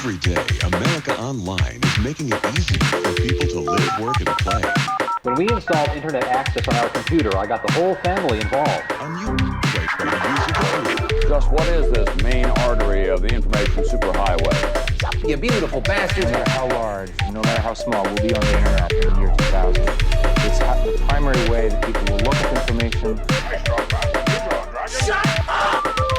Every day, America Online is making it easier for people to live, work, and play. When we installed internet access on our computer, I got the whole family involved. A new way for music and Just what is this main artery of the information superhighway? You beautiful bastards. No matter how large, no matter how small, we'll be on the internet in the year 2000. It's the primary way that people will look up information.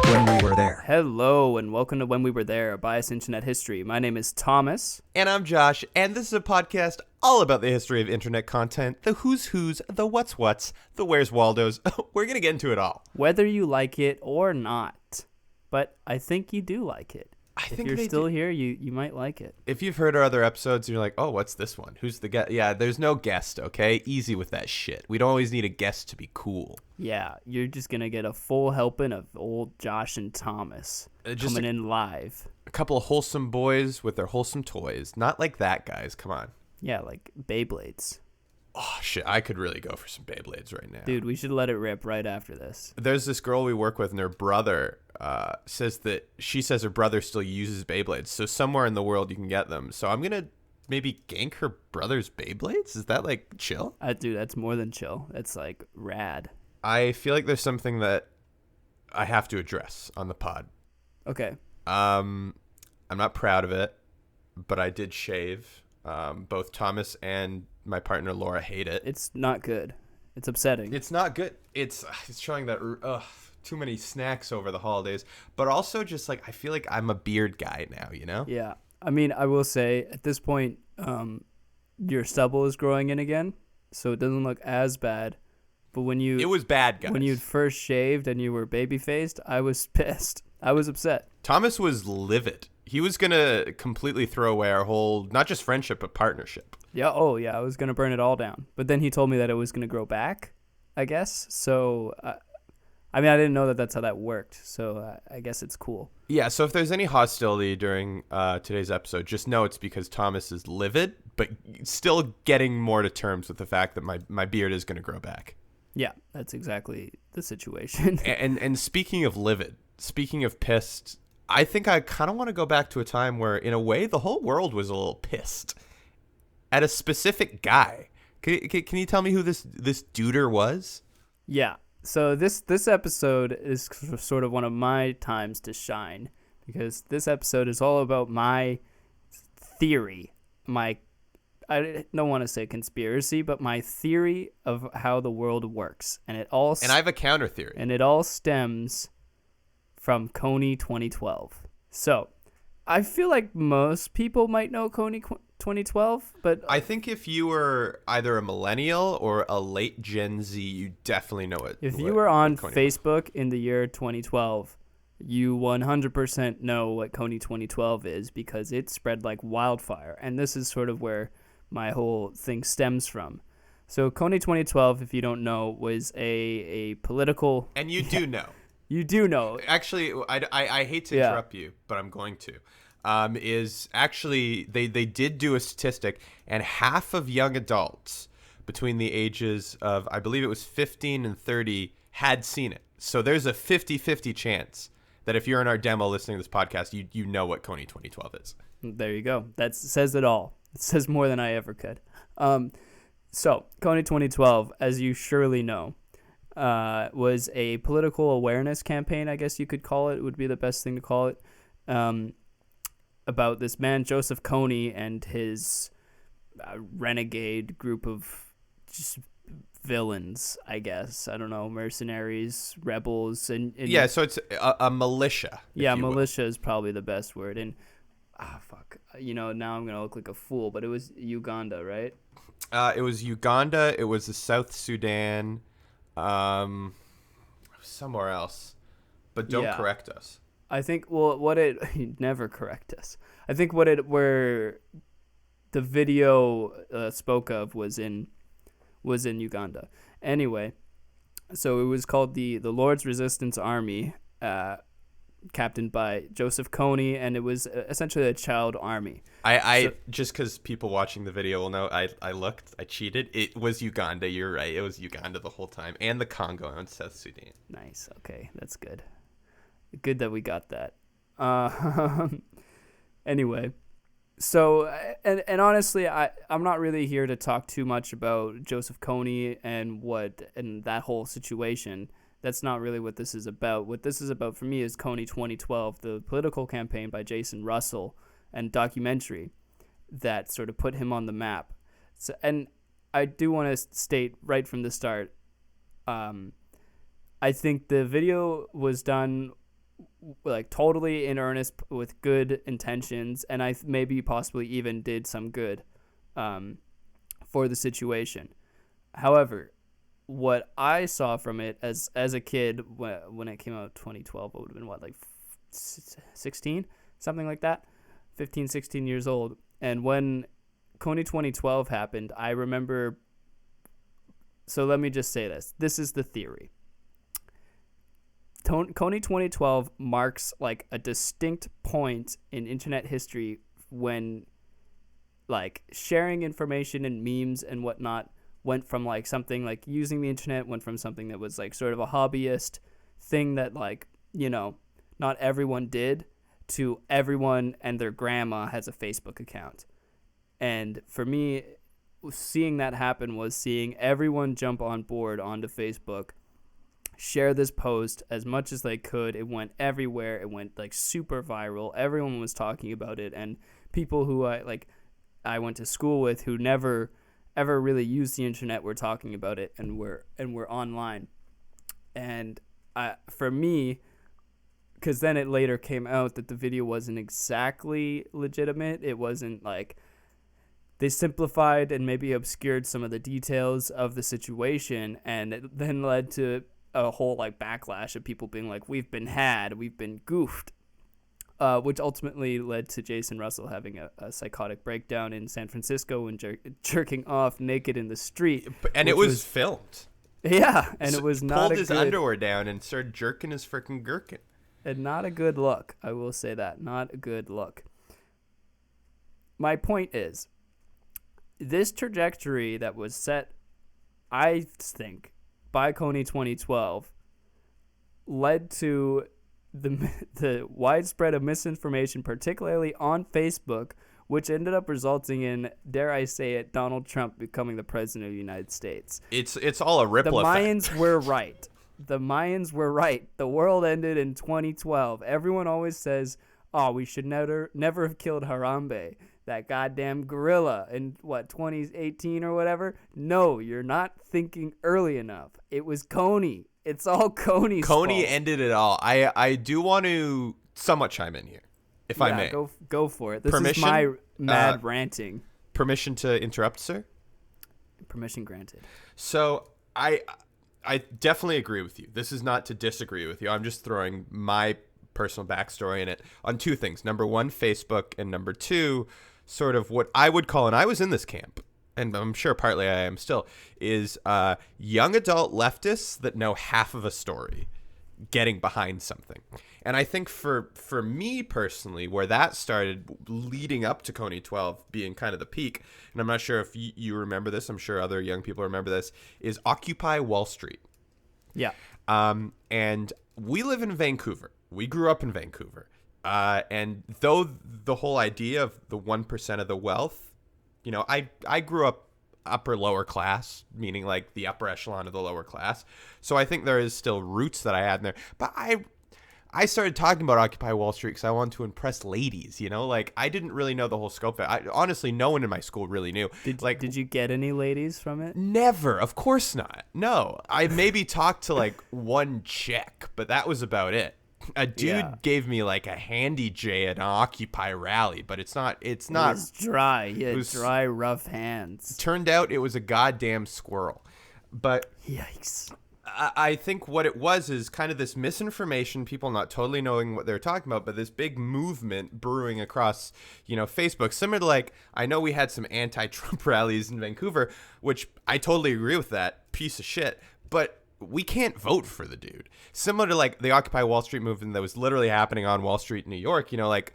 When we were there. Hello and welcome to When We Were There, a biased internet history. My name is Thomas. And I'm Josh, and this is a podcast all about the history of internet content, the who's, the what's, the where's Waldos. We're going to get into it all. Whether you like it or not, but I think you do like it. If you're still here, you might like it. If you've heard our other episodes, you're like, oh, what's this one? Who's the guest? Yeah, there's no guest, okay? Easy with that shit. We don't always need a guest to be cool. Yeah, you're just going to get a full helping of old Josh and Thomas coming in live. A couple of wholesome boys with their wholesome toys. Not like that, guys. Come on. Yeah, like Beyblades. Oh, shit. I could really go for some Beyblades right now. Dude, we should let it rip right after this. There's this girl we work with, and her brother says her brother still uses Beyblades. So somewhere in the world you can get them. So I'm going to maybe gank her brother's Beyblades? Is that, like, chill? Dude, that's more than chill. That's, like, rad. I feel like there's something that I have to address on the pod. Okay. I'm not proud of it, but I did shave. Both Thomas and my partner Laura hate it. It's not good. It's upsetting. It's not good. It's showing that too many snacks over the holidays, but also just like I feel like I'm a beard guy now, you know? Yeah. I mean, I will say at this point, your stubble is growing in again, so it doesn't look as bad. But it was bad, guys. When you'd first shaved and you were baby faced, I was pissed. I was upset. Thomas was livid. He was gonna completely throw away our whole, not just friendship, but partnership. Yeah. Oh, yeah. I was gonna burn it all down. But then he told me that it was gonna grow back, I guess. So, I mean, I didn't know that that's how that worked. So I guess it's cool. Yeah. So if there's any hostility during today's episode, just know it's because Thomas is livid, but still getting more to terms with the fact that my beard is gonna grow back. Yeah, that's exactly the situation. and speaking of livid, speaking of pissed, I think I kind of want to go back to a time where, in a way, the whole world was a little pissed at a specific guy. Can you tell me who this duder was? Yeah. So this episode is sort of one of my times to shine, because this episode is all about my theory, I don't want to say conspiracy, but my theory of how the world works. And I have a counter theory. And it all stems from Kony 2012. So, I feel like most people might know Kony 2012, but I think if you were either a millennial or a late Gen Z, you definitely know it. If you were on Facebook in the year 2012, you 100% know what Kony 2012 is, because it spread like wildfire. And this is sort of where my whole thing stems from. So Kony 2012, if you don't know, was a political... And you do know. You do know. Actually, I hate to interrupt you, but I'm going to. Is actually, they did do a statistic, and half of young adults between the ages of, I believe it was 15 and 30, had seen it. So there's a 50-50 chance that if you're in our demo listening to this podcast, you know what Kony 2012 is. There you go. That says it all. It says more than I ever could. So, Kony 2012, as you surely know, was a political awareness campaign, I guess you could call it. It would be the best thing to call it. About this man, Joseph Kony, and his renegade group of just villains, I guess. I don't know, mercenaries, rebels. And yeah, so it's a militia. Yeah, militia is probably the best word. And fuck. Now I'm going to look like a fool, but it was Uganda, right? It was Uganda. It was the South Sudan. Somewhere else. But don't correct us. I think, never correct us. I think where the video spoke of was in Uganda. Anyway, so it was called the Lord's Resistance Army, captained by Joseph Kony, and it was essentially a child army. Just because people watching the video will know, I cheated. It was Uganda. You're right. It was Uganda the whole time, and the Congo and South Sudan. Nice. Okay, that's good. Good that we got that. Anyway, so and honestly, I'm not really here to talk too much about Joseph Kony and that whole situation. That's not really what this is about. What this is about for me is Kony 2012, the political campaign by Jason Russell and documentary that sort of put him on the map. So, and I do want to state right from the start, I think the video was done like totally in earnest with good intentions, and I maybe possibly even did some good for the situation. However, what I saw from it as a kid when it came out 2012, it would have been what, like 16, something like that, 15, 16 years old. And when Kony 2012 happened, I remember. So let me just say this. This is the theory. Kony 2012 marks like a distinct point in internet history when like sharing information and memes and whatnot went from like something like using the internet went from something that was like sort of a hobbyist thing that like, you know, not everyone did, to everyone and their grandma has a Facebook account. And for me, seeing that happen was seeing everyone jump on board onto Facebook, share this post as much as they could. It went everywhere. It went like super viral. Everyone was talking about it, and people who I went to school with who never ever really used the internet were talking about it and were online. And for me, because then it later came out that the video wasn't exactly legitimate. It wasn't like, they simplified and maybe obscured some of the details of the situation, and it then led to a whole like backlash of people being like, we've been had, we've been goofed, which ultimately led to Jason Russell having a psychotic breakdown in San Francisco and jerking off naked in the street. And it was filmed. Yeah, and it was not pulled his underwear down and started jerking his freaking gherkin. And not a good look, I will say that. Not a good look. My point is, this trajectory that was set, I think, by Kony 2012 led to the widespread of misinformation, particularly on Facebook, which ended up resulting in, dare I say it, Donald Trump becoming the president of the United States. It's all a ripple effect. The Mayans were right. The Mayans were right. The world ended in 2012. Everyone always says, oh, we should never have killed Harambe, that goddamn gorilla, in 2018 or whatever. No, you're not thinking early enough. It was Kony. It's all Kony's fault. Kony ended it all. I do want to somewhat chime in here, if I may. Go for it. This Permission? is my mad ranting. Permission to interrupt, sir? Permission granted. So I definitely agree with you. This is not to disagree with you. I'm just throwing my personal backstory in it on two things. Number one, Facebook, and number two, sort of what I would call, and I was in this camp, and I'm sure partly I am still, is young adult leftists that know half of a story getting behind something. And I think for me personally, where that started leading up to Kony 12 being kind of the peak, and I'm not sure if you remember this, I'm sure other young people remember this, is Occupy Wall Street. Yeah. And we live in Vancouver. We grew up in Vancouver. And though the whole idea of the 1% of the wealth, you know, I grew up upper lower class, meaning like the upper echelon of the lower class. So I think there is still roots that I had in there. But I started talking about Occupy Wall Street because I wanted to impress ladies, you know? Like, I didn't really know the whole scope of it. Honestly, no one in my school really knew. Did you get any ladies from it? Never. Of course not. No. I maybe talked to like one chick, but that was about it. A dude gave me like a handy J at an Occupy rally, but it's not. It was dry. He had dry, rough hands. Turned out it was a goddamn squirrel. But yikes. I think what it was is kind of this misinformation, people not totally knowing what they're talking about, but this big movement brewing across, you know, Facebook. Similar to like, I know we had some anti-Trump rallies in Vancouver, which I totally agree with that piece of shit, but we can't vote for the dude. Similar to like the Occupy Wall Street movement that was literally happening on Wall Street in New York, you know, like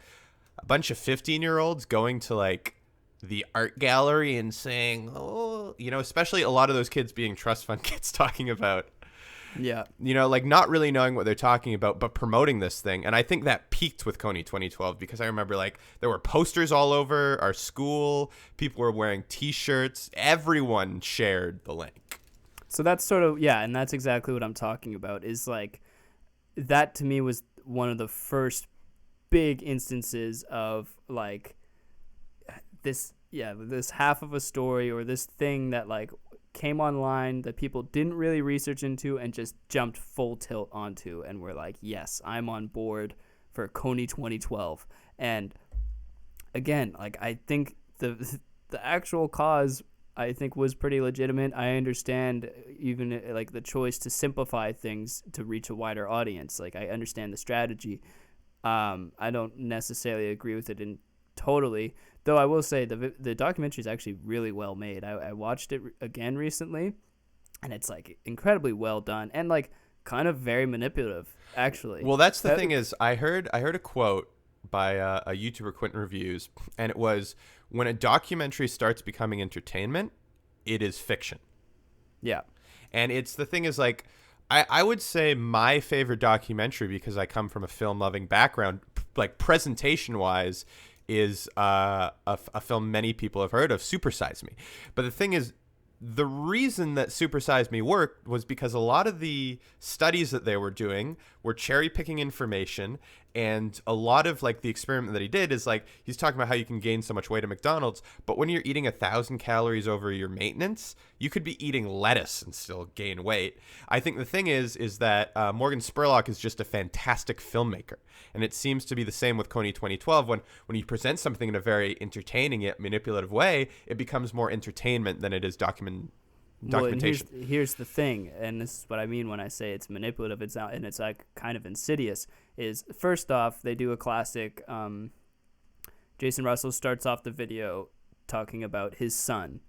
a bunch of 15-year-olds going to like the art gallery and saying, oh, you know, especially a lot of those kids being trust fund kids talking about Yeah. You know, like not really knowing what they're talking about, but promoting this thing. And I think that peaked with Kony 2012 because I remember like there were posters all over our school. People were wearing T-shirts. Everyone shared the link. So that's sort of, yeah, and that's exactly what I'm talking about, is like that to me was one of the first big instances of like this half of a story or this thing that like came online that people didn't really research into and just jumped full tilt onto and were like, yes, I'm on board for Kony 2012. And again, like I think the actual cause I think was pretty legitimate. I understand even like the choice to simplify things to reach a wider audience. Like I understand the strategy. I don't necessarily agree with it in totally, though I will say the documentary is actually really well made. I watched it again recently, and it's like incredibly well done and like kind of very manipulative actually. Well, that's the thing is I heard a quote by a YouTuber, Quentin Reviews, and it was, when a documentary starts becoming entertainment, it is fiction. Yeah. And it's the thing is like, I would say my favorite documentary, because I come from a film loving background, like presentation wise, is a film many people have heard of, Super Size Me. But the thing is, the reason that Super Size Me worked was because a lot of the studies that they were doing were cherry picking information. And a lot of like the experiment that he did is like, he's talking about how you can gain so much weight at McDonald's, but when you're eating 1,000 calories over your maintenance, you could be eating lettuce and still gain weight. I think the thing is that Morgan Spurlock is just a fantastic filmmaker. And it seems to be the same with Kony 2012. When you present something in a very entertaining yet manipulative way, it becomes more entertainment than it is documentation. Well, and here's the thing, and this is what I mean when I say it's manipulative. It's not, and it's like kind of insidious. Is first off, they do a classic. Jason Russell starts off the video talking about his son,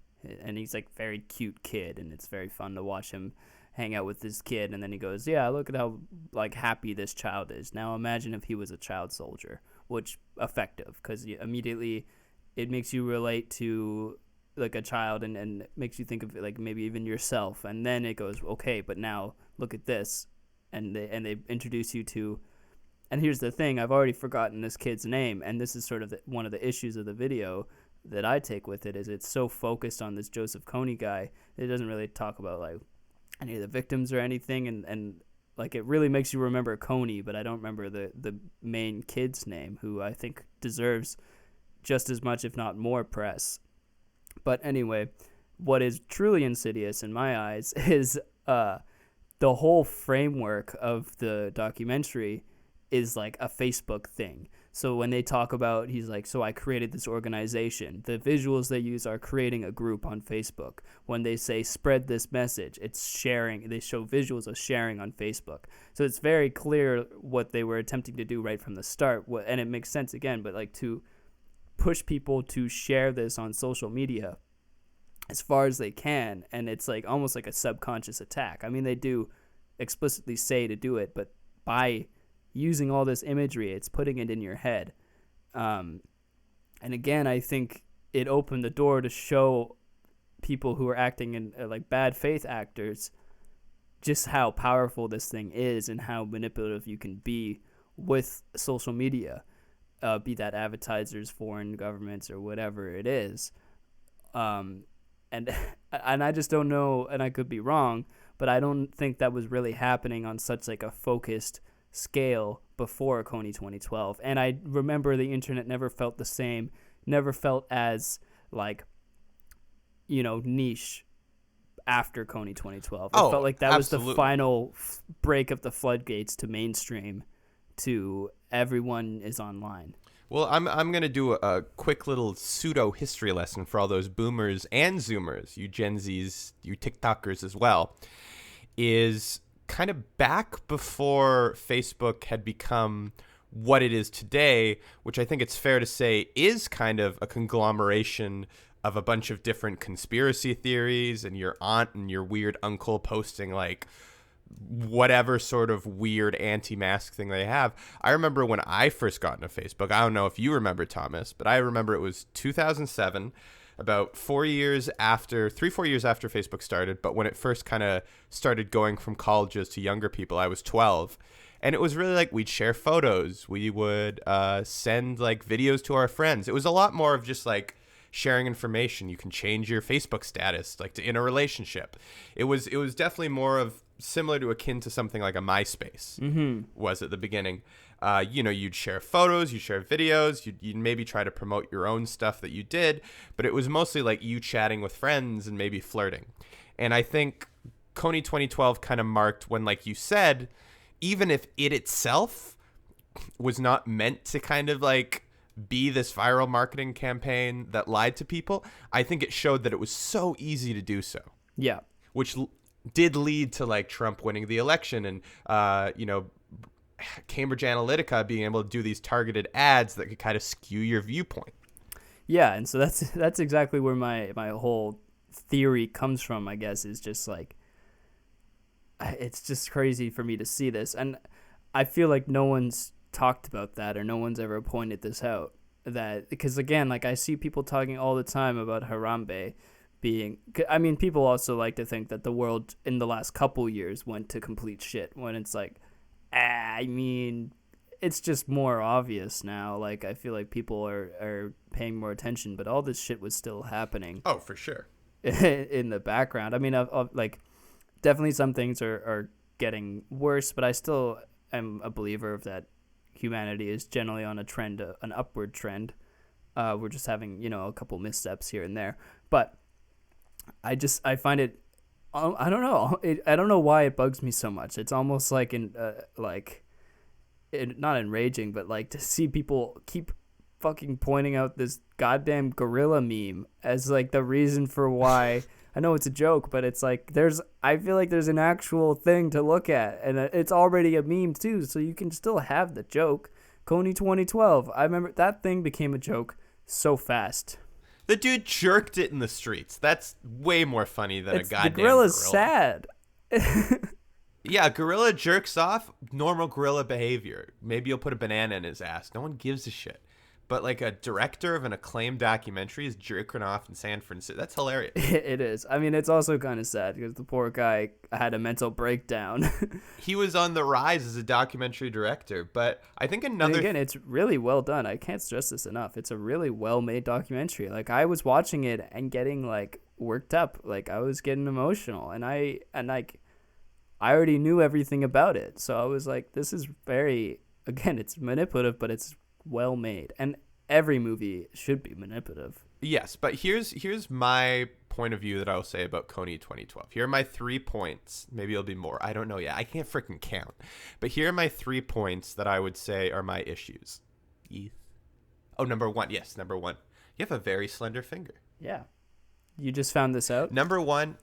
and he's like very cute kid, and it's very fun to watch him hang out with his kid. And then he goes, "Yeah, look at how like happy this child is. Now imagine if he was a child soldier," which effective because immediately it makes you relate to like a child and makes you think of like maybe even yourself. And then it goes, okay, but now look at this, and they introduce you to, and here's the thing, I've already forgotten this kid's name, and this is sort of one of the issues of the video that I take with it, is it's so focused on this Joseph Kony guy. It doesn't really talk about like any of the victims or anything, and like it really makes you remember Kony, but I don't remember the main kid's name, who I think deserves just as much if not more press. But anyway, what is truly insidious in my eyes is the whole framework of the documentary is like a Facebook thing. So when they talk about, he's like, so I created this organization. The visuals they use are creating a group on Facebook. When they say spread this message, it's sharing. They show visuals of sharing on Facebook. So it's very clear what they were attempting to do right from the start. And it makes sense again, but like to push people to share this on social media as far as they can, and it's like almost like a subconscious attack. I mean, they do explicitly say to do it, but by using all this imagery, it's putting it in your head. And again, I think it opened the door to show people who are acting in like bad faith actors just how powerful this thing is and how manipulative you can be with social media. Be that advertisers, foreign governments, or whatever it is. And I just don't know, and I could be wrong, but I don't think that was really happening on such like a focused scale before Kony 2012. And I remember the internet never felt the same, never felt as like, you know, niche after Kony 2012. It felt like that absolutely. was the final break of the floodgates to mainstream, to everyone is online. Well, I'm going to do a quick little pseudo history lesson for all those boomers and zoomers, you Gen Zs, you TikTokers as well, is kind of back before Facebook had become what it is today, which I think it's fair to say is kind of a conglomeration of a bunch of different conspiracy theories, and your aunt and your weird uncle posting like whatever sort of weird anti-mask thing they have. I remember when I first got into Facebook, I don't know if you remember, Thomas, but I remember it was 2007. about 4 years after, 4 years after Facebook started. But when it first kind of started going from colleges to younger people, I was 12. And it was really like we'd share photos. We would send like videos to our friends. It was a lot more of just like sharing information. You can change your Facebook status like in a relationship. It was definitely more of similar to akin to something like a MySpace was at the beginning. You'd share photos, you'd share videos, you'd maybe try to promote your own stuff that you did, but it was mostly like you chatting with friends and maybe flirting. And I think Kony 2012 kind of marked when, like you said, even if it itself was not meant to kind of like be this viral marketing campaign that lied to people, I think it showed that it was so easy to do so. Yeah. Which did lead to like Trump winning the election and, Cambridge Analytica being able to do these targeted ads that could kind of skew your viewpoint. Yeah, and so that's exactly where my whole theory comes from, I guess, is just like, it's just crazy for me to see this. And I feel like no one's talked about that, or no one's ever pointed this out. That because again, like I see people talking all the time about Harambe being. I mean, people also like to think that the world in the last couple years went to complete shit. When it's like, I mean, it's just more obvious now. Like I feel like people are paying more attention, but all this shit was still happening. Oh, for sure. In the background. I mean, like definitely some things are getting worse, but I still am a believer of that. Humanity is generally on a trend, an upward trend. We're just having, a couple missteps here and there. But I find it, I don't know. I don't know why it bugs me so much. It's almost like, not enraging, but like to see people keep fucking pointing out this goddamn gorilla meme as like the reason for why. I know it's a joke, but it's like I feel like there's an actual thing to look at, and it's already a meme too, so you can still have the joke. Kony 2012, I remember that thing became a joke so fast. The dude jerked it in the streets. That's way more funny than a goddamn the gorilla's gorilla. Sad. Yeah, gorilla jerks off, normal gorilla behavior. Maybe you'll put a banana in his ass. No one gives a shit. But like a director of an acclaimed documentary is jerking off in San Francisco. That's hilarious. It is. I mean, it's also kind of sad because the poor guy had a mental breakdown. He was on the rise as a documentary director. But I think again, it's really well done. I can't stress this enough. It's a really well-made documentary. Like I was watching it and getting like worked up. Like I was getting emotional, and I already knew everything about it. So I was like, this is again, it's manipulative, but it's well made, and every movie should be manipulative. Yes, but here's my point of view that I'll say about Kony 2012. Here are my 3 points. Maybe it'll be more. I don't know yet. I can't freaking count. But here are my 3 points that I would say are my issues. Number one. Yes, number one. You have a very slender finger. Yeah. You just found this out? Number one,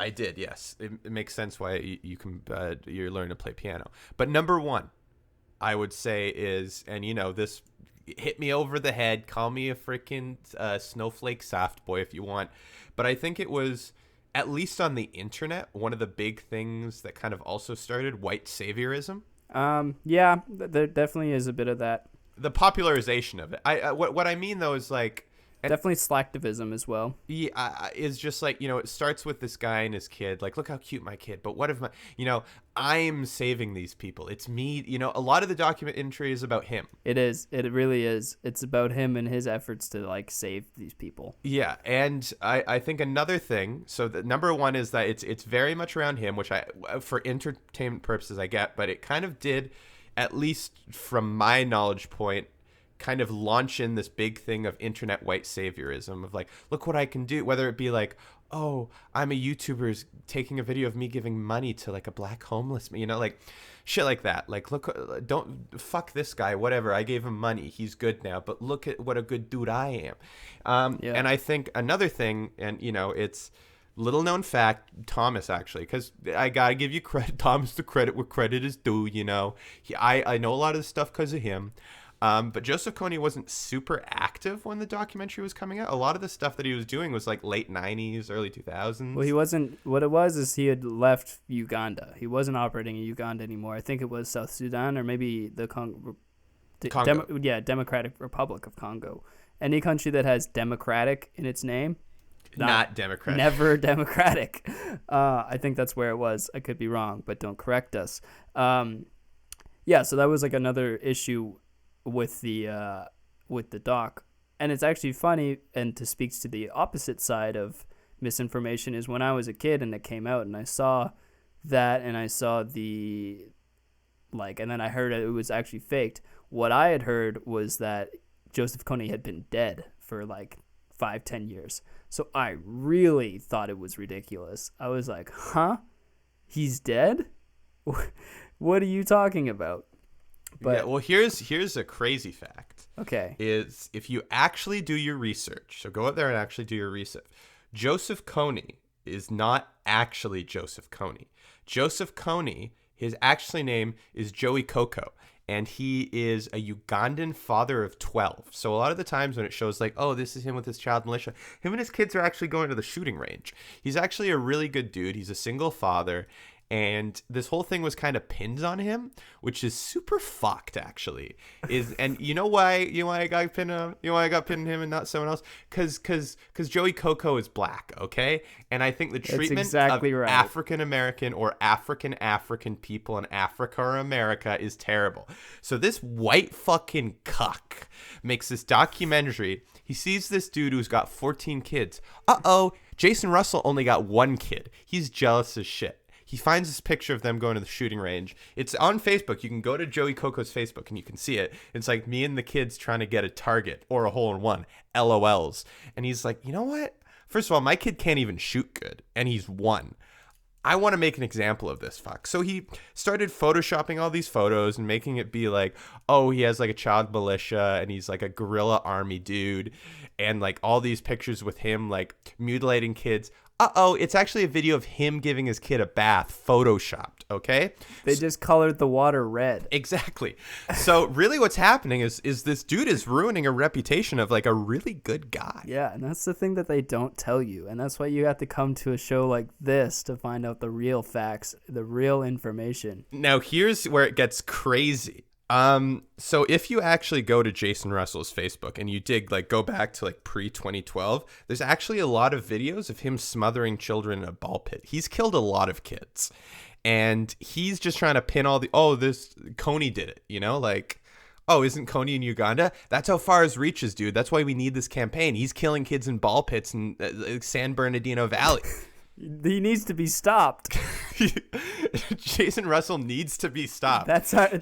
I did, yes. It makes sense why you're learning to play piano. But number one, I would say is, and this hit me over the head, call me a freaking snowflake soft boy if you want, but I think it was, at least on the internet, one of the big things that kind of also started white saviorism. Yeah, there definitely is a bit of that. The popularization of it. What I mean though is like, definitely slacktivism as well. Yeah, is just like, it starts with this guy and his kid. Like, look how cute my kid. But what if I'm saving these people. It's me. A lot of the documentary is about him. It is. It really is. It's about him and his efforts to like save these people. Yeah, and I think another thing. So the number one is that it's very much around him, which for entertainment purposes I get, but it kind of did, at least from my knowledge point, kind of launch in this big thing of internet white saviorism of like, look what I can do, whether it be like, oh, I'm a YouTuber taking a video of me giving money to like a black homeless man, like shit like that. Like, look, don't fuck this guy, whatever. I gave him money. He's good now, but look at what a good dude I am. Yeah. And I think another thing, and it's little known fact, Thomas actually, because I gotta give you credit, Thomas, the credit where credit is due. I know a lot of this stuff because of him. But Joseph Kony wasn't super active when the documentary was coming out. A lot of the stuff that he was doing was like late 90s, early 2000s. Well, he wasn't. What it was is he had left Uganda. He wasn't operating in Uganda anymore. I think it was South Sudan or maybe the Congo. Democratic Republic of Congo. Any country that has democratic in its name, Not democratic. never democratic. I think that's where it was. I could be wrong, but don't correct us. Yeah, so that was like another issue with the doc. And it's actually funny, and to speak to the opposite side of misinformation, is when I was a kid and it came out and I saw that and I saw the and then I heard it was actually faked. What I had heard was that Joseph Kony had been dead for like 5-10 years. So I really thought it was ridiculous. I was like, huh? He's dead? What are you talking about? But yeah, well, here's a crazy fact. Okay. Is if you actually do your research, so go out there and actually do your research. Joseph Kony is not actually Joseph Kony. Joseph Kony, his actual name is Joey Coco, and he is a Ugandan father of 12. So a lot of the times when it shows like, oh, this is him with his child militia, him and his kids are actually going to the shooting range. He's actually a really good dude. He's a single father. And this whole thing was kind of pinned on him, which is super fucked, actually. And you know why I got pinned on him? You know why I got pinned on him and not someone else? Because Joey Coco is black, okay? And I think the treatment exactly of right. African American or African people in Africa or America is terrible. So this white fucking cuck makes this documentary. He sees this dude who's got 14 kids. Jason Russell only got 1 kid. He's jealous as shit. He finds this picture of them going to the shooting range. It's on Facebook. You can go to Joey Coco's Facebook and you can see it. It's like me and the kids trying to get a target or a hole-in-one. LOLs. And he's like, you know what? First of all, my kid can't even shoot good. And he's 1. I want to make an example of this fuck. So he started photoshopping all these photos and making it be like, oh, he has like a child militia and he's like a guerrilla army dude. And like all these pictures with him like mutilating kids. It's actually a video of him giving his kid a bath, photoshopped, okay? They just colored the water red. Exactly. So really what's happening is this dude is ruining a reputation of like a really good guy. Yeah, and that's the thing that they don't tell you. And that's why you have to come to a show like this to find out the real facts, the real information. Now, here's where it gets crazy. So if you actually go to Jason Russell's Facebook and you go back to like pre-2012, there's actually a lot of videos of him smothering children in a ball pit. He's killed a lot of kids. And he's just trying to pin this Kony did it, isn't Kony in Uganda? That's how far his reach is, dude. That's why we need this campaign. He's killing kids in ball pits in San Bernardino Valley. He needs to be stopped. Jason Russell needs to be stopped.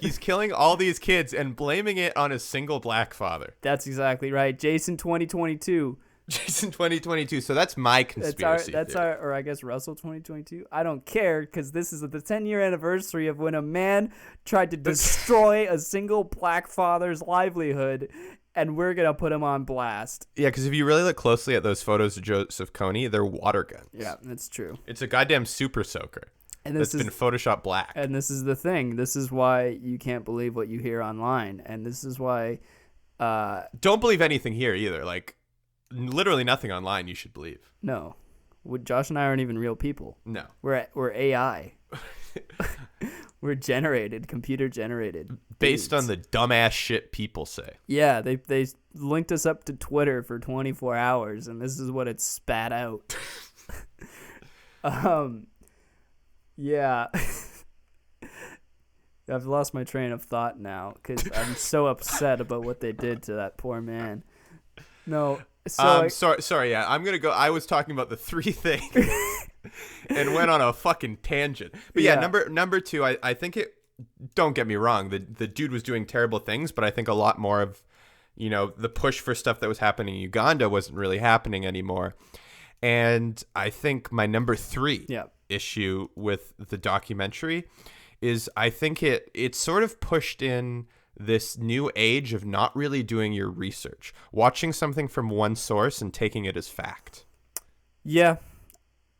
He's killing all these kids and blaming it on a single black father. That's exactly right. Jason 2022. Jason 2022. So that's my conspiracy. Or I guess Russell 2022. I don't care because this is the 10-year anniversary of when a man tried to destroy a single black father's livelihood. And we're going to put him on blast. Yeah, because if you really look closely at those photos of Joseph Kony, they're water guns. Yeah, that's true. It's a goddamn super soaker. And that's been Photoshopped black. And this is the thing. This is why you can't believe what you hear online. And this is why... don't believe anything here either. Like, literally nothing online you should believe. No. Josh and I aren't even real people. No. We're AI. We're computer generated. Based on the dumbass shit people say. Yeah, they linked us up to Twitter for 24 hours, and this is what it spat out. Yeah. I've lost my train of thought now because I'm so upset about what they did to that poor man. No. So sorry. Yeah, I'm gonna go. I was talking about the 3 things and went on a fucking tangent. But yeah, number 2. I think it. Don't get me wrong. The dude was doing terrible things, but I think a lot more of, the push for stuff that was happening in Uganda wasn't really happening anymore. And I think my number 3 issue with the documentary is I think it sort of pushed in this new age of not really doing your research, watching something from one source and taking it as fact. Yeah.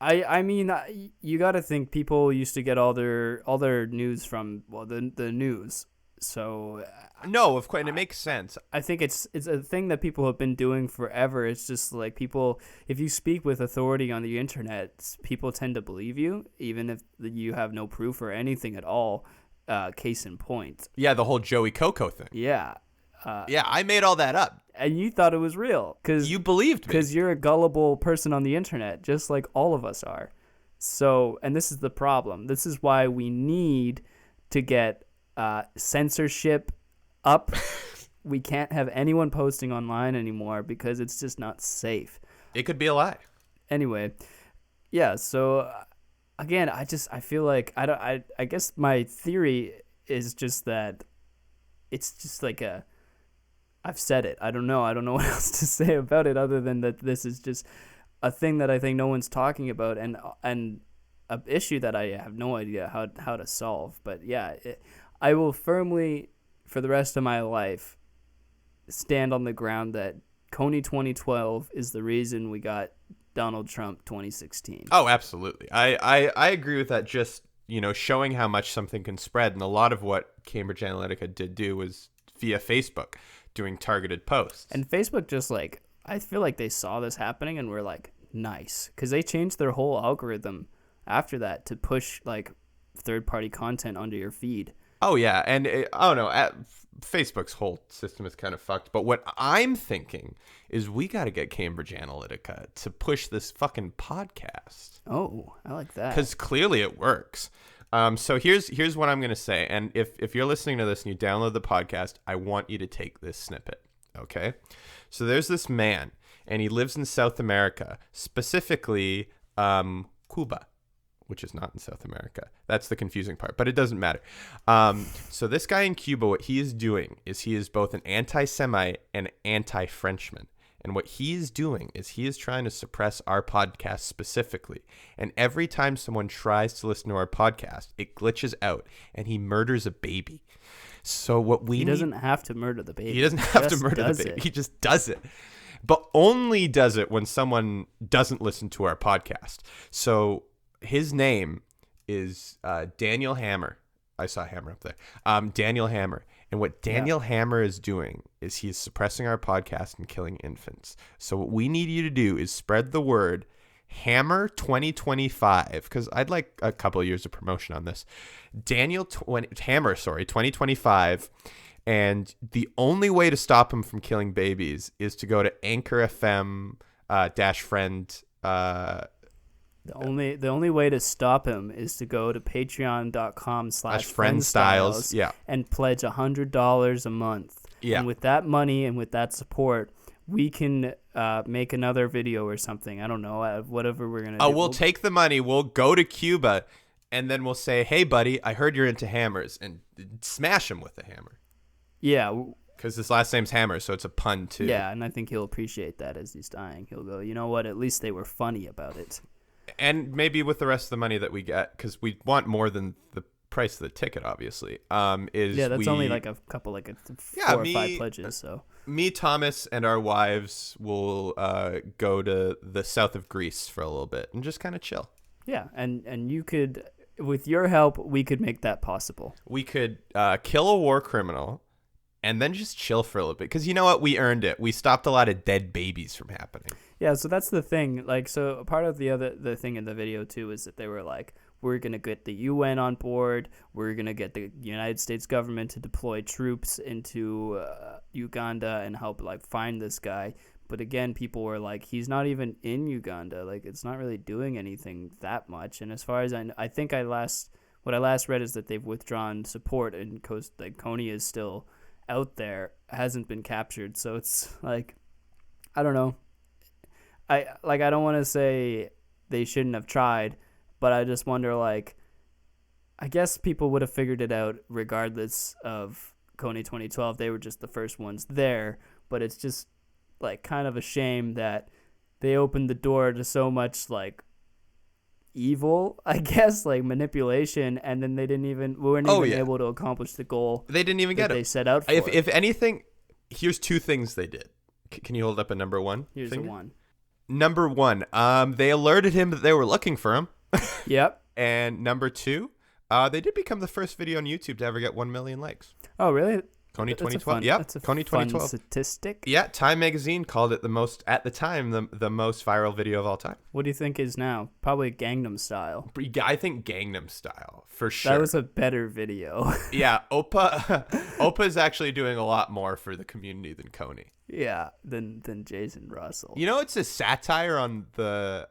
I mean, you got to think people used to get all their news from the news. So no, of course, and it makes sense. I think it's a thing that people have been doing forever. It's just like people, if you speak with authority on the internet, people tend to believe you, even if you have no proof or anything at all. Case in point. Yeah, the whole Joey Coco thing. Yeah. Yeah, I made all that up. And you thought it was real because You believed me. Because you're a gullible person on the internet, just like all of us are. So, and this is the problem. This is why we need to get censorship up. We can't have anyone posting online anymore because it's just not safe. It could be a lie. Anyway, yeah. So, again, I feel like I guess my theory is just that it's just like I've said it. I don't know what else to say about it other than that this is just a thing that I think no one's talking about and an issue that I have no idea how to solve. But yeah, I will firmly, for the rest of my life, stand on the ground that Kony 2012 is the reason we got Donald Trump 2016. Oh, absolutely. I agree with that. Just, showing how much something can spread. And a lot of what Cambridge Analytica did do was via Facebook, doing targeted posts. And Facebook just I feel like they saw this happening and were like, nice. Because they changed their whole algorithm after that to push third-party content onto your feed. Oh, yeah. And Facebook's whole system is kind of fucked. But what I'm thinking is we got to get Cambridge Analytica to push this fucking podcast. Oh, I like that. Because clearly it works. So here's what I'm going to say. And if you're listening to this and you download the podcast, I want you to take this snippet. Okay? So there's this man, and he lives in South America, specifically Cuba, which is not in South America. That's the confusing part, but it doesn't matter. So this guy in Cuba, what he is doing is he is both an anti-Semite and anti-Frenchman. And what he is doing is he is trying to suppress our podcast specifically. And every time someone tries to listen to our podcast, it glitches out and he murders a baby. So what he doesn't have to murder the baby. He doesn't have to murder the baby. He just does it. But only does it when someone doesn't listen to our podcast. So his name is Daniel Hammer. I saw Hammer up there. Daniel Hammer. And what Daniel Hammer is doing is he is suppressing our podcast and killing infants. So what we need you to do is spread the word Hammer 2025, because I'd like a couple of years of promotion on this. Hammer 2025. And the only way to stop him from killing babies is to go to Anchor FM -friend. The only way to stop him is to go to patreon.com/friendstyles and pledge $100 a month. Yeah. And with that money and with that support, we can make another video or something. I don't know, whatever we're going to do. We'll take the money, we'll go to Cuba, and then we'll say, hey, buddy, I heard you're into hammers, and smash him with a hammer. Yeah. Because his last name's Hammer, so it's a pun, too. Yeah, and I think he'll appreciate that as he's dying. He'll go, you know what, at least they were funny about it. And maybe with the rest of the money that we get, because we want more than the price of the ticket, obviously. That's only a couple, 4 or 5 pledges. So me, Thomas, and our wives will go to the south of Greece for a little bit and just kind of chill. Yeah, and you could, with your help, we could make that possible. We could kill a war criminal and then just chill for a little bit. Because you know what? We earned it. We stopped a lot of dead babies from happening. Yeah, so that's the thing. So part of the thing in the video too is that they were like, we're gonna get the UN on board. We're gonna get the United States government to deploy troops into Uganda and help find this guy. But again, people were like, he's not even in Uganda. It's not really doing anything that much. And as far as I think what I last read is that they've withdrawn support and Kony is still out there, hasn't been captured. So it's I don't know. I don't want to say they shouldn't have tried, but I just wonder, I guess people would have figured it out regardless of Kony 2012. They were just the first ones there, but it's just, kind of a shame that they opened the door to so much, evil, I guess, manipulation, and then we weren't even able to accomplish the goal. They didn't even get it. They set out for. If anything, here's 2 things they did. Can you hold up a number 1? Here's finger? a 1. Number 1, they alerted him that they were looking for him. Yep. And number 2, they did become the first video on YouTube to ever get 1 million likes. Oh, really? Kony That's a 2012. fun- Yep. That's a Kony fun 2012. statistic. Yeah, Time magazine called it the most at the time the most viral video of all time. What do you think is now? Probably Gangnam Style. I think Gangnam Style for sure. That was a better video. Yeah, Oppa is actually doing a lot more for the community than Kony. Yeah, than Jason Russell. You know, it's a satire on the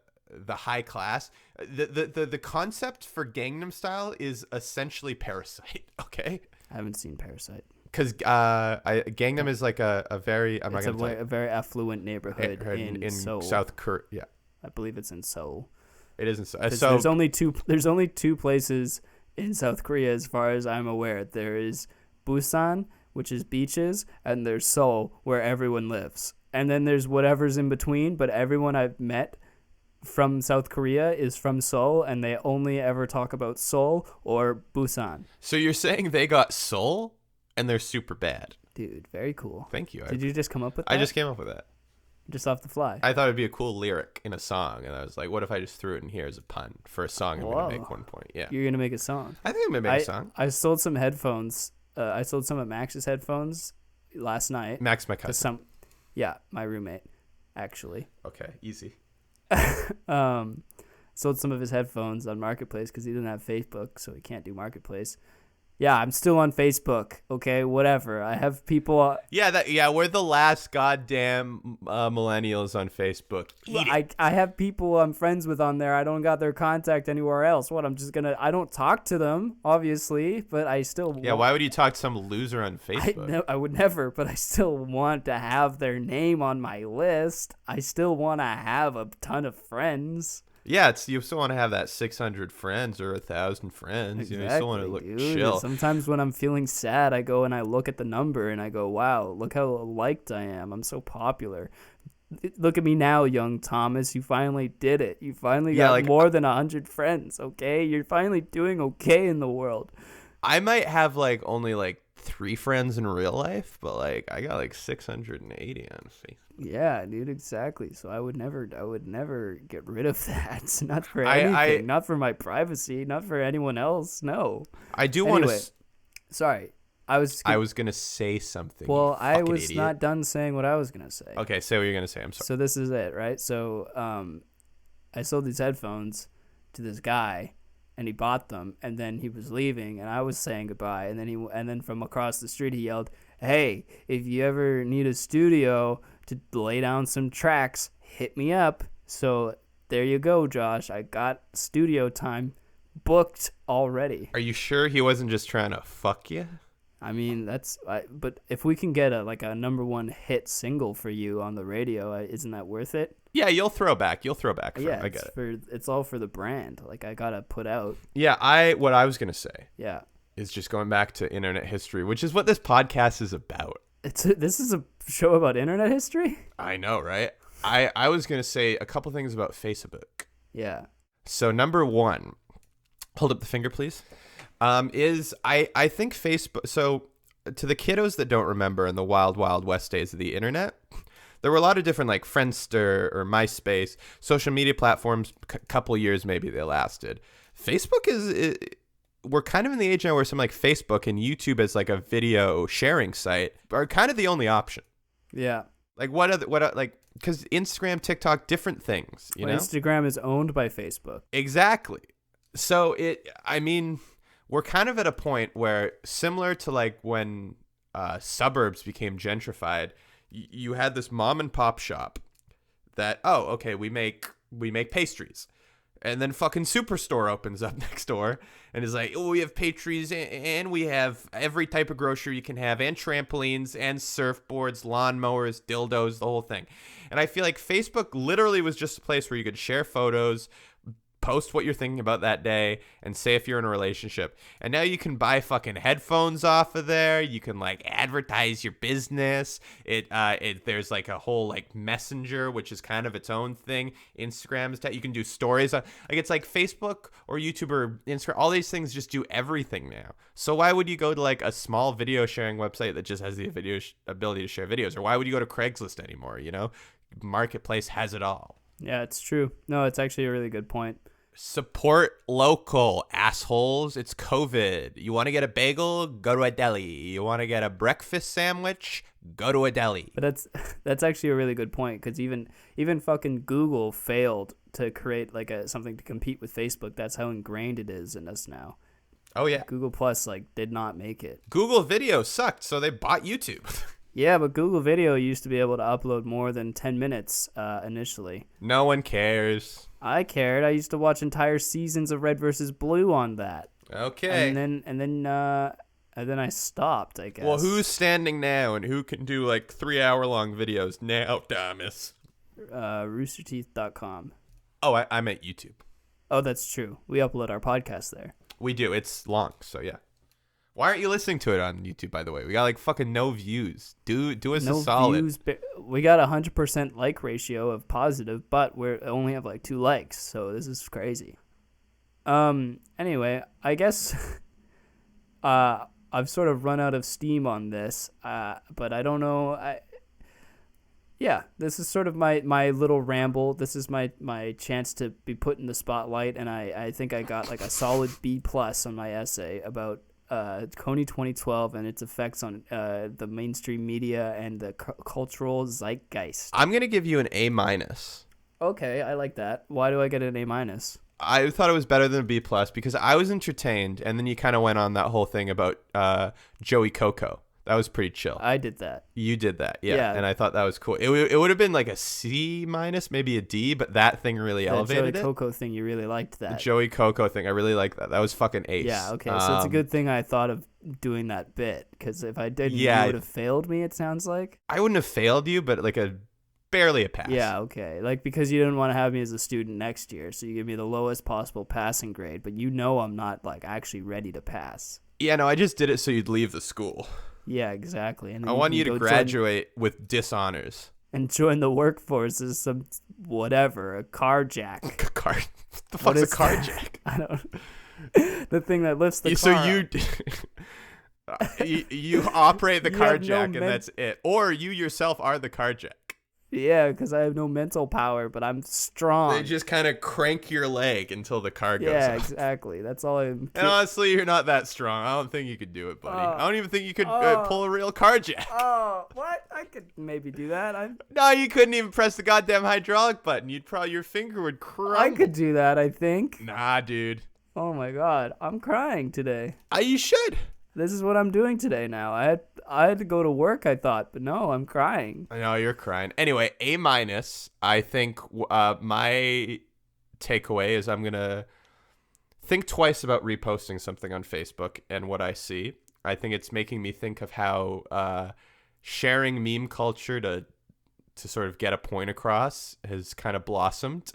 high class. The concept for Gangnam Style is essentially Parasite. Okay, I haven't seen Parasite. because Gangnam is like a very It's a very affluent neighborhood in Seoul. South Korea. Yeah, I believe it's in Seoul. it is in Seoul. 'Cause So there's only two places in South Korea, as far as I'm aware. There is Busan, which is beaches, and there's Seoul, where everyone lives. And then there's whatever's in between, but everyone I've met from South Korea is from Seoul, and they only ever talk about Seoul or Busan. So you're saying they got Seoul and they're super bad? Dude, very cool. Thank you. Did you just come up with that? I just came up with that. Just off the fly. I thought it'd be a cool lyric in a song, and I was like, what if I just threw it in here as a pun for a song I'm Whoa. going to make one point? Yeah. You're going to make a song. I think I'm going to make a song. I sold some headphones. I sold some of Max's headphones last night. Max, my To cousin. yeah, my roommate, actually. Okay, easy. Sold some of his headphones on Marketplace because he didn't have Facebook, so he can't do Marketplace. Yeah, I'm still on Facebook. Okay, whatever. I have people. Yeah, we're the last goddamn millennials on Facebook. I have people I'm friends with on there. I don't got their contact anywhere else. What? I don't talk to them, obviously, but I still. Yeah, why would you talk to some loser on Facebook? I would never, but I still want to have their name on my list. I still want to have a ton of friends. Yeah, you still want to have that 600 friends or 1,000 friends. You still want to look dude. chill. Sometimes when I'm feeling sad, I go and I look at the number and I go, wow, look how liked I am. I'm so popular. Look at me now, young Thomas. You finally did it. You finally got more than 100 friends, okay? You're finally doing okay in the world. I might have only 3 friends in real life, but I got 680 on Facebook. Yeah, dude, exactly. So I would never get rid of that. Not for anything. Not for my privacy. Not for anyone else. No. I do want to. Sorry, I was gonna say something. Well, I was idiot. not done saying what I was gonna say. Okay, say what you're gonna say. I'm sorry. So this is it, right? So I sold these headphones to this guy, and he bought them, and then he was leaving, and I was saying goodbye, and then from across the street he yelled, "Hey, if you ever need a studio to lay down some tracks, hit me up." So there you go, Josh. I got studio time booked already. Are you sure he wasn't just trying to fuck you? I mean, but if we can get a #1 hit single for you on the radio, isn't that worth it? Yeah, you'll throw back. Yeah, I get it. It's all for the brand. I gotta put out. Yeah, what I was gonna say. Yeah. Is just going back to internet history, which is what this podcast is about. This is a show about internet history? I know, right? I was going to say a couple things about Facebook. Yeah. So number 1, hold up the finger, please, is I think Facebook, so to the kiddos that don't remember in the wild, wild west days of the internet, there were a lot of different Friendster or MySpace, social media platforms, couple years maybe they lasted. Facebook we're kind of in the age now where something like Facebook and YouTube as a video sharing site are kind of the only option. Yeah. Because Instagram, TikTok, different things, you know? Instagram is owned by Facebook. Exactly. So we're kind of at a point where similar to when suburbs became gentrified, you had this mom and pop shop that, we make pastries. And then fucking Superstore opens up next door and is like, we have pastries and we have every type of grocery you can have, and trampolines and surfboards, lawnmowers, dildos, the whole thing. And I feel like Facebook literally was just a place where you could share photos, post what you're thinking about that day, and say if you're in a relationship. And now you can buy fucking headphones off of there. You can advertise your business. There's a whole messenger, which is kind of its own thing. Instagram is you can do stories on, it's Facebook or YouTube or Instagram. All these things just do everything now. So why would you go to a small video sharing website that just has the ability to share videos? Or why would you go to Craigslist anymore? Marketplace has it all. Yeah, it's true. No, it's actually a really good point. Support local, assholes. It's COVID. You want to get a bagel? Go to a deli. You want to get a breakfast sandwich? Go to a deli. But that's actually a really good point, because even fucking Google failed to create like something to compete with Facebook. That's how ingrained it is in us now. Oh yeah. Google Plus did not make it. Google Video sucked, so they bought YouTube. Yeah, but Google Video used to be able to upload more than 10 minutes initially. No one cares. I cared. I used to watch entire seasons of Red versus Blue on that. Okay. And then I stopped, I guess. Well, who's standing now and who can do 3-hour-long videos now, Thomas? Roosterteeth.com. Oh, I'm at YouTube. Oh, that's true. We upload our podcast there. We do. It's long, so yeah. Why aren't you listening to it on YouTube, by the way? We got fucking no views. Do us a solid. Views, we got 100% like ratio of positive, but we only have 2 likes, so this is crazy. Anyway, I guess I've sort of run out of steam on this, but I don't know. Yeah, this is sort of my little ramble. This is my chance to be put in the spotlight, and I think I got a solid B+ on my essay about Kony 2012 and its effects on the mainstream media and the cultural zeitgeist. I'm going to give you an A-. Okay, I like that. Why do I get an A-? I thought it was better than a B+ because I was entertained, and then you kind of went on that whole thing about Joey Coco. That was pretty chill. I did that. You did that, yeah. And I thought that was cool. It would have been a C-, maybe a D, but that thing really elevated it. The Joey Coco thing, you really liked that. The Joey Coco thing, I really liked that. That was fucking ace. Yeah, okay. So it's a good thing I thought of doing that bit, because if I didn't, you would have failed me, it sounds like. I wouldn't have failed you, but barely a pass. Yeah, okay. Because you didn't want to have me as a student next year, so you give me the lowest possible passing grade, but I'm not actually ready to pass. Yeah, no, I just did it so you'd leave the school. Yeah, exactly. And I want you to graduate with dishonors. And join the workforce as some a car jack. The fuck's a car jack? I don't. The thing that lifts the car. So you operate the car jack, and that's it. Or you yourself are the car jack. Yeah, because I have no mental power, but I'm strong. They just kind of crank your leg until the car goes Yeah, off. exactly. That's all I'm... And honestly, you're not that strong. I don't think you could do it, buddy. I don't even think you could pull a real car jack. Oh, what? I could maybe do that. No, you couldn't even press the goddamn hydraulic button. Your finger would crumble. I could do that, I think. Nah, dude. Oh my god, I'm crying today. You should. This is what I'm doing today now. I had to go to work, I thought, but no, I'm crying. I know, you're crying. Anyway, A-. I think my takeaway is I'm going to think twice about reposting something on Facebook and what I see. I think it's making me think of how sharing meme culture to sort of get a point across has kind of blossomed.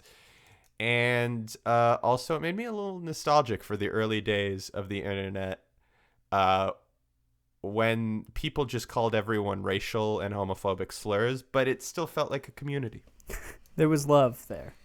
And also it made me a little nostalgic for the early days of the internet. When people just called everyone racial and homophobic slurs, but it still felt like a community. There was love there.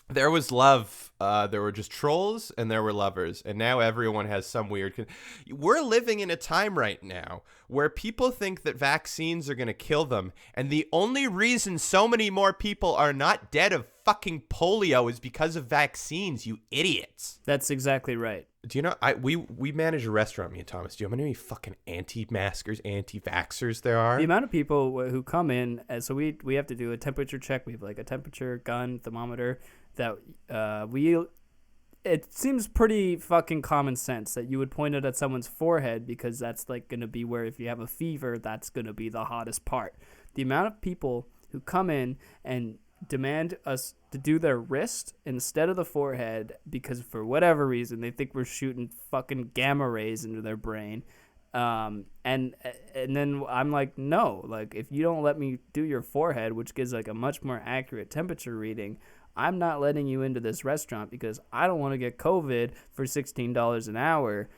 There was love. There were just trolls and there were lovers. And now everyone has some weird... We're living in a time right now where people think that vaccines are going to kill them. And the only reason so many more people are not dead of fucking polio is because of vaccines, you idiots. That's exactly right. Do you know, we manage a restaurant, me and Thomas. Do you know how many fucking anti-maskers, anti-vaxxers there are? The amount of people who come in, so we have to do a temperature check. We have a temperature gun, thermometer, that it seems pretty fucking common sense that you would point it at someone's forehead, because that's going to be where, if you have a fever, that's going to be the hottest part. The amount of people who come in and demand us to do their wrist instead of the forehead because for whatever reason they think we're shooting fucking gamma rays into their brain, and then I'm like, no, if you don't let me do your forehead, which gives a much more accurate temperature reading, I'm not letting you into this restaurant because I don't want to get COVID for $16 an hour.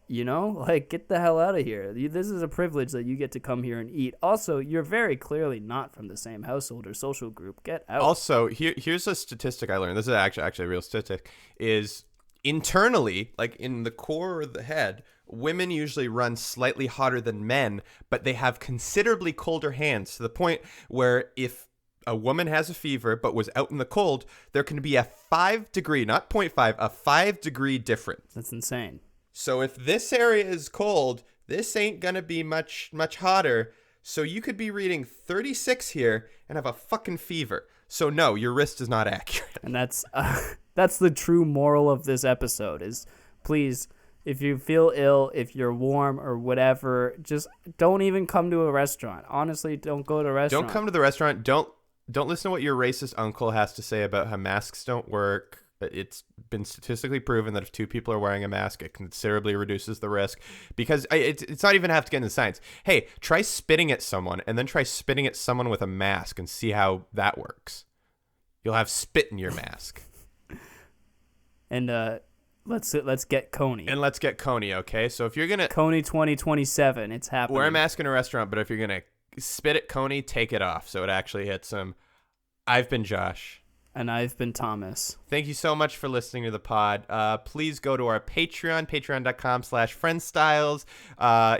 Get the hell out of here. This is a privilege that you get to come here and eat. Also, you're very clearly not from the same household or social group. Get out. Also, here's a statistic I learned. This is actually a real statistic. Is internally, in the core of the head, women usually run slightly hotter than men, but they have considerably colder hands to the point where if a woman has a fever but was out in the cold, there can be a 5 degree, not 0.5, a 5 degree difference. That's insane. So if this area is cold, this ain't going to be much hotter. So you could be reading 36 here and have a fucking fever. So no, your wrist is not accurate. And that's the true moral of this episode is, please, if you feel ill, if you're warm or whatever, just don't even come to a restaurant. Honestly, don't go to a restaurant. Don't come to the restaurant. Don't listen to what your racist uncle has to say about how masks don't work. It's been statistically proven that if 2 people are wearing a mask, it considerably reduces the risk, because it's not even have to get into science. Hey, try spitting at someone and then try spitting at someone with a mask and see how that works. You'll have spit in your mask. And let's get Kony. And let's get Kony, okay? So if you're going to... Kony 2027, it's happening. Wear a mask in a restaurant, but if you're going to spit at Kony, take it off so it actually hits him. I've been Josh. And I've been Thomas. Thank you so much for listening to the pod. Please go to our Patreon, patreon.com/friendstyles.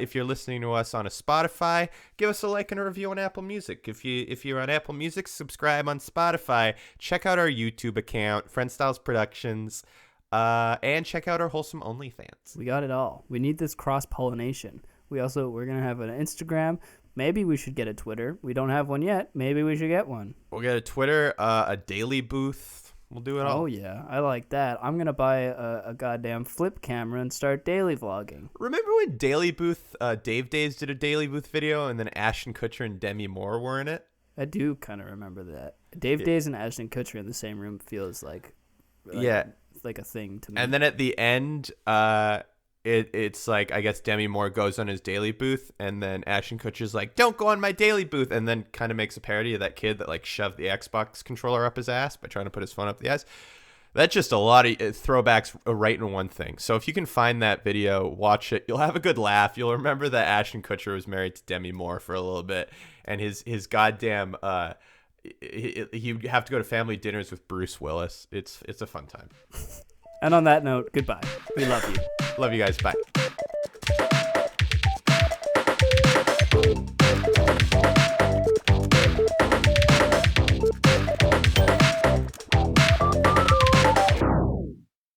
If you're listening to us on a Spotify, give us a like and a review on Apple Music. If you're on Apple Music, subscribe on Spotify. Check out our YouTube account, Friendstyles Productions, and check out our Wholesome OnlyFans. We got it all. We need this cross-pollination. We're going to have an Instagram. Maybe we should get a Twitter. We don't have one yet. Maybe we should get one. We'll get a Twitter, a daily booth. We'll do it all. Oh, yeah. I like that. I'm going to buy a goddamn flip camera and start daily vlogging. Remember when Daily Booth, Dave Days did a Daily Booth video and then Ashton Kutcher and Demi Moore were in it? I do kind of remember that. Dave Days and Ashton Kutcher in the same room feels like yeah, like a thing to me. And then at the end, it's like, I guess Demi Moore goes on his Daily Booth, and then Ashton Kutcher's like, don't go on my Daily Booth, and then kind of makes a parody of that kid that like shoved the Xbox controller up his ass by trying to put his phone up the ass. That's just a lot of throwbacks right in one thing. So if you can find that video, watch it. You'll have a good laugh. You'll remember that Ashton Kutcher was married to Demi Moore for a little bit, and his goddamn he'd have to go to family dinners with Bruce Willis. It's a fun time. And on that note, goodbye. We love you. Love you guys. Bye.